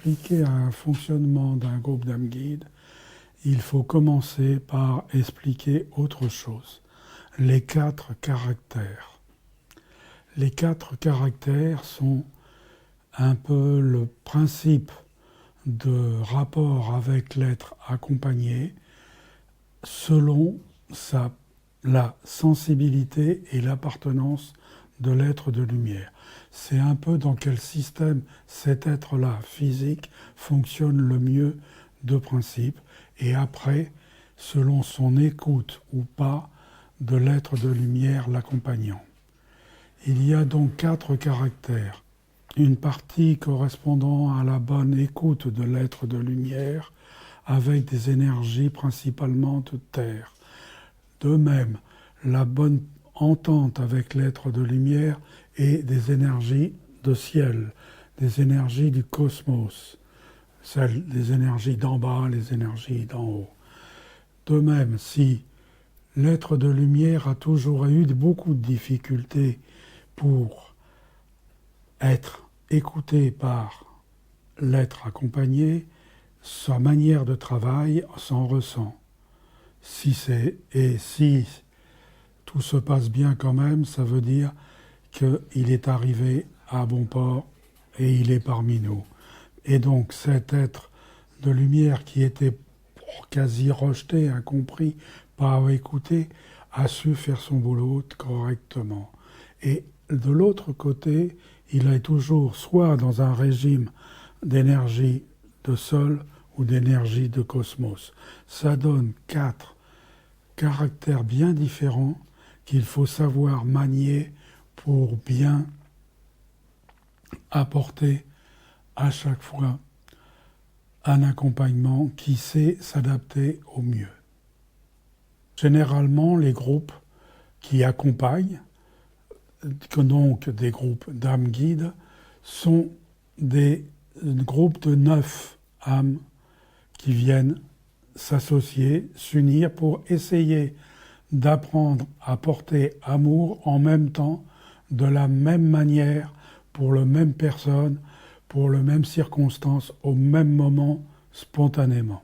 expliquer un fonctionnement d'un groupe d'âmes guides, il faut commencer par expliquer autre chose. Les 4 caractères. Les 4 caractères sont un peu le principe de rapport avec l'être accompagné selon la sensibilité et l'appartenance de l'être de lumière. C'est un peu dans quel système cet être-là, physique, fonctionne le mieux de principe, et après, selon son écoute ou pas de l'être de lumière l'accompagnant. Il y a donc 4 caractères. Une partie correspondant à la bonne écoute de l'être de lumière, avec des énergies principalement de terre. De même, la bonne entente avec l'être de lumière et des énergies de ciel, des énergies du cosmos, celles des énergies d'en bas, les énergies d'en haut. De même, si l'être de lumière a toujours eu beaucoup de difficultés pour être écouté par l'être accompagné, sa manière de travail s'en ressent. Si tout se passe bien quand même, ça veut dire qu'il est arrivé à bon port et il est parmi nous. Et donc cet être de lumière qui était quasi rejeté, incompris, pas écouté, a su faire son boulot correctement. Et de l'autre côté, il est toujours soit dans un régime d'énergie de sol ou d'énergie de cosmos. Ça donne 4 caractères bien différents qu'il faut savoir manier pour bien apporter à chaque fois un accompagnement qui sait s'adapter au mieux. Généralement, les groupes qui accompagnent, donc des groupes d'âmes guides, sont des groupes de 9 âmes qui viennent s'associer, s'unir pour essayer d'apprendre à porter amour en même temps, de la même manière, pour la même personne, pour les mêmes circonstances, au même moment, spontanément.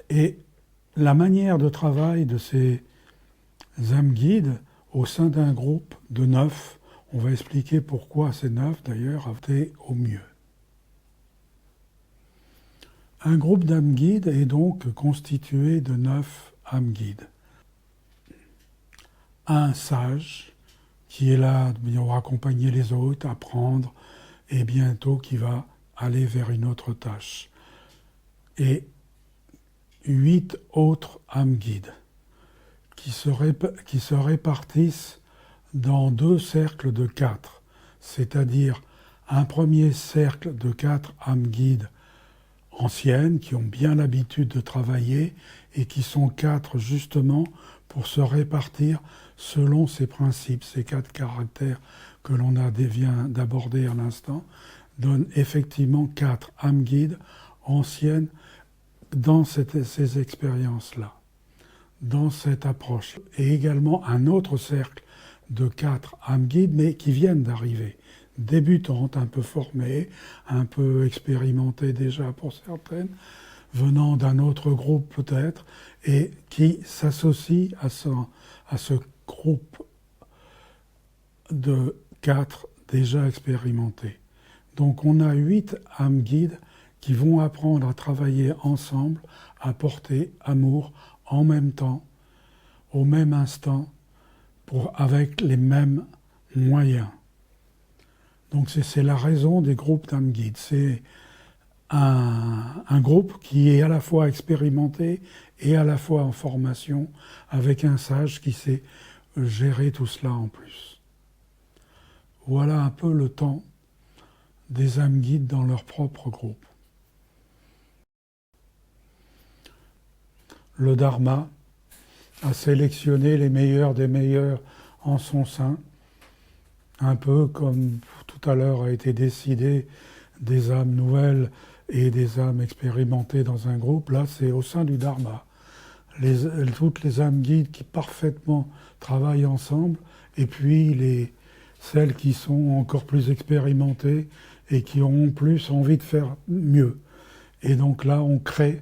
Et la manière de travail de ces âmes guides au sein d'un groupe de 9, on va expliquer pourquoi ces 9 d'ailleurs étaient au mieux. Un groupe d'âmes guides est donc constitué de 9 âmes guides. Un sage qui est là pour accompagner les autres, apprendre, et bientôt qui va aller vers une autre tâche. Et 8 autres âmes guides qui se répartissent dans 2 cercles de 4, c'est-à-dire un premier cercle de 4 âmes guides anciennes qui ont bien l'habitude de travailler et qui sont 4 justement pour se répartir selon ces principes, ces 4 caractères que l'on vient d'aborder à l'instant, donnent effectivement 4 âmes guides anciennes dans ces expériences-là, dans cette approche. Et également un autre cercle de 4 âmes guides, mais qui viennent d'arriver, débutantes, un peu formées, un peu expérimentées déjà pour certaines, venant d'un autre groupe peut-être, et qui s'associent à ce groupe de 4 déjà expérimentés. Donc on a 8 âmes guides qui vont apprendre à travailler ensemble, à porter amour en même temps, au même instant, avec les mêmes moyens. Donc c'est la raison des groupes d'âmes guides. C'est un groupe qui est à la fois expérimenté et à la fois en formation, avec un sage qui sait gérer tout cela en plus. Voilà un peu le temps des âmes guides dans leur propre groupe. Le Dharma a sélectionné les meilleurs des meilleurs en son sein, un peu comme tout à l'heure a été décidé des âmes nouvelles et des âmes expérimentées dans un groupe. Là, c'est au sein du Dharma. Toutes les âmes guides qui parfaitement travaillent ensemble, et puis celles qui sont encore plus expérimentées et qui auront plus envie de faire mieux. Et donc là, on crée,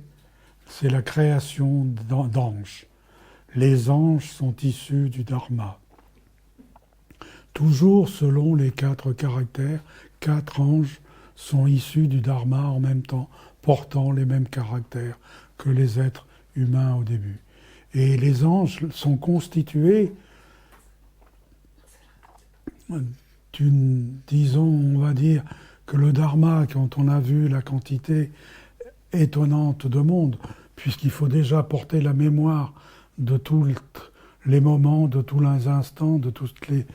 c'est la création d'anges. Les anges sont issus du Dharma. Toujours selon les 4 caractères, 4 anges sont issus du Dharma en même temps, portant les mêmes caractères que les êtres humains au début. Et les anges sont constitués disons, on va dire que le Dharma, quand on a vu la quantité étonnante de monde, puisqu'il faut déjà porter la mémoire de tous les moments, de tous les instants, de toutes les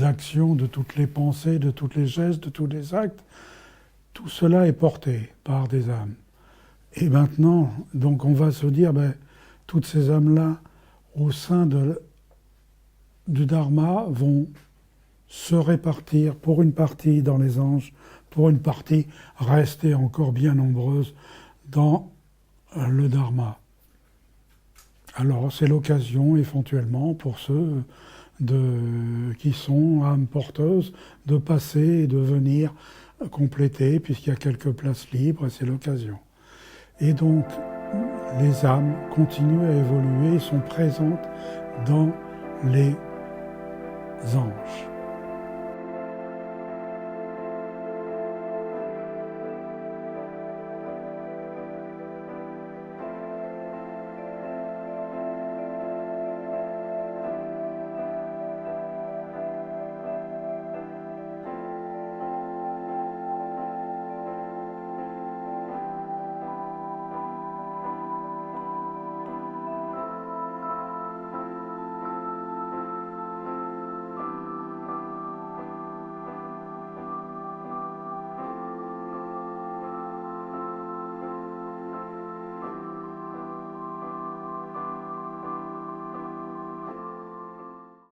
actions, de toutes les pensées, de tous les gestes, de tous les actes, tout cela est porté par des âmes. Et maintenant, donc on va se dire, toutes ces âmes-là, au sein du Dharma, vont se répartir pour une partie dans les anges, pour une partie rester encore bien nombreuses dans le Dharma. Alors c'est l'occasion éventuellement pour ceux qui sont âmes porteuses de passer et de venir compléter, puisqu'il y a quelques places libres, et c'est l'occasion. Et donc les âmes continuent à évoluer et sont présentes dans les anges.